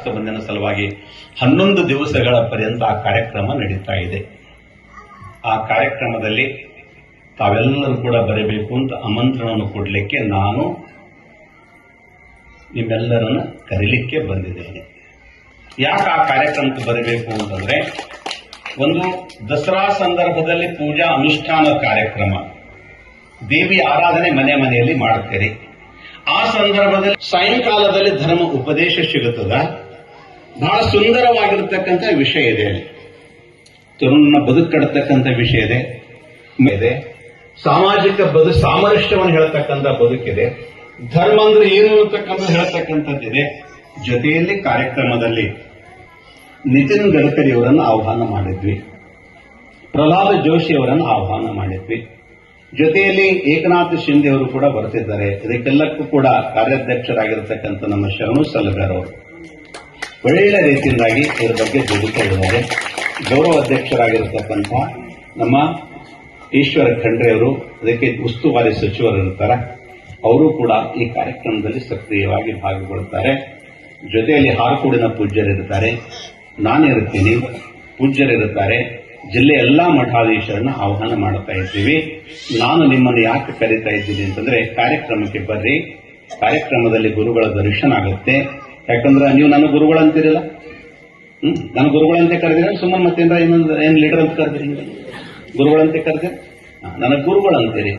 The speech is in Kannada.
ಶಾಸಕ ಬಂಧನ ಸಲುವಾಗಿ 11 ದಿವಸಗಳ ಪರ್ಯಂತ ಆ ಕಾರ್ಯಕ್ರಮ ನಡೀತಾ ಇದೆ. ಆ ಕಾರ್ಯಕ್ರಮದಲ್ಲಿ ತಾವೆಲ್ಲರೂ ಕೂಡ ಬರಬೇಕು ಅಂತ ಆಮಂತ್ರಣವನ್ನು ಕೊಡಲಿಕ್ಕೆ ನಾನು ನಿಮ್ಮೆಲ್ಲರನ್ನ ಕರೀಲಿಕ್ಕೆ ಬಂದಿದ್ದೇನೆ. ಯಾಕೆ ಆ ಕಾರ್ಯಕ್ರಮಕ್ಕೆ ಬರಬೇಕು ಅಂತಂದ್ರೆ, ಒಂದು ದಸರಾ ಸಂದರ್ಭದಲ್ಲಿ ಪೂಜಾ ಅನುಷ್ಠಾನ ಕಾರ್ಯಕ್ರಮ, ದೇವಿ ಆರಾಧನೆ ಮನೆ ಮನೆಯಲ್ಲಿ ಮಾಡುತ್ತೇವೆ. ಆ ಸಂದರ್ಭದಲ್ಲಿ ಸಾಯಂಕಾಲದಲ್ಲಿ ಧರ್ಮ ಉಪದೇಶ ಸಿಗುತ್ತದ. ಬಹಳ ಸುಂದರವಾಗಿರತಕ್ಕಂಥ ವಿಷಯ ಇದೆ. ತರುಣನ ಬದುಕಡತಕ್ಕಂಥ ವಿಷಯ ಇದೆ. ಸಾಮಾಜಿಕ ಸಾಮರಸ್ಯವನ್ನು ಹೇಳತಕ್ಕಂಥ ಬದುಕಿದೆ. ಧರ್ಮ ಅಂದ್ರೆ ಏನು ಅಂತಕ್ಕಂಥ ಹೇಳತಕ್ಕಂಥದ್ದಿದೆ. ಜೊತೆಯಲ್ಲಿ ಕಾರ್ಯಕ್ರಮದಲ್ಲಿ ನಿತಿನ್ ಗಡ್ಕರಿ ಅವರನ್ನು ಆಹ್ವಾನ ಮಾಡಿದ್ವಿ, ಪ್ರಹ್ಲಾದ್ ಜೋಶಿ ಅವರನ್ನು ಆಹ್ವಾನ ಮಾಡಿದ್ವಿ. ಜೊತೆಯಲ್ಲಿ ಏಕನಾಥ್ ಶಿಂದೆ ಅವರು ಕೂಡ ಬರ್ತಿದ್ದಾರೆ. ಇದಕ್ಕೆಲ್ಲಕ್ಕೂ ಕೂಡ ಕಾರ್ಯಾಧ್ಯಕ್ಷರಾಗಿರತಕ್ಕಂಥ ನಮ್ಮ ಶರಣು ಸಲಗರ್ ಅವರು ಒಳ್ಳೆಯ ರೀತಿಯಿಂದಾಗಿ ಇದರ ಬಗ್ಗೆ ದುಡಿಕೊಂಡಿದ್ದಾರೆ. ಗೌರವ ಅಧ್ಯಕ್ಷರಾಗಿರತಕ್ಕಂಥ ನಮ್ಮ ಈಶ್ವರ ಖಂಡ್ರೆ ಅವರು, ಅದಕ್ಕೆ ಉಸ್ತುವಾರಿ ಸಚಿವರು ಇರ್ತಾರೆ, ಅವರು ಕೂಡ ಈ ಕಾರ್ಯಕ್ರಮದಲ್ಲಿ ಸಕ್ರಿಯವಾಗಿ ಭಾಗಗೊಳ್ಳುತ್ತಾರೆ. ಜೊತೆಯಲ್ಲಿ ಹಾರಕೂಡಿನ ಪೂಜ್ಯರಿರ್ತಾರೆ, ನಾನಿರುತ್ತೀನಿ, ಪೂಜ್ಯರಿರುತ್ತಾರೆ. ಜಿಲ್ಲೆಯ ಎಲ್ಲಾ ಮಠಾಧೀಶರನ್ನ ಆಹ್ವಾನ ಮಾಡ್ತಾ ಇದ್ದೀವಿ. ನಾನು ನಿಮ್ಮನ್ನು ಯಾಕೆ ಕರೀತಾ ಇದ್ದೀನಿ ಅಂತಂದ್ರೆ, ಕಾರ್ಯಕ್ರಮಕ್ಕೆ ಬರ್ರಿ. ಕಾರ್ಯಕ್ರಮದಲ್ಲಿ ಗುರುಗಳ ದರ್ಶನ ಆಗುತ್ತೆ. ಯಾಕಂದ್ರೆ ನೀವು ನನ್ನ ಗುರುಗಳಂತೀರಲ್ಲ, ನನ್ನ ಗುರುಗಳಂತೆ ಕರೆದಿರ, ಸುಮ್ಮನೆ ಮತ್ತೇನ್ರ ಏನ್ ಲೀಡರ್ ಅಂತ ಕರೆದಿರಿ, ಗುರುಗಳಂತೆ ಕರೆದಿರ, ನನ್ನ ಗುರುಗಳಂತೀರಿ.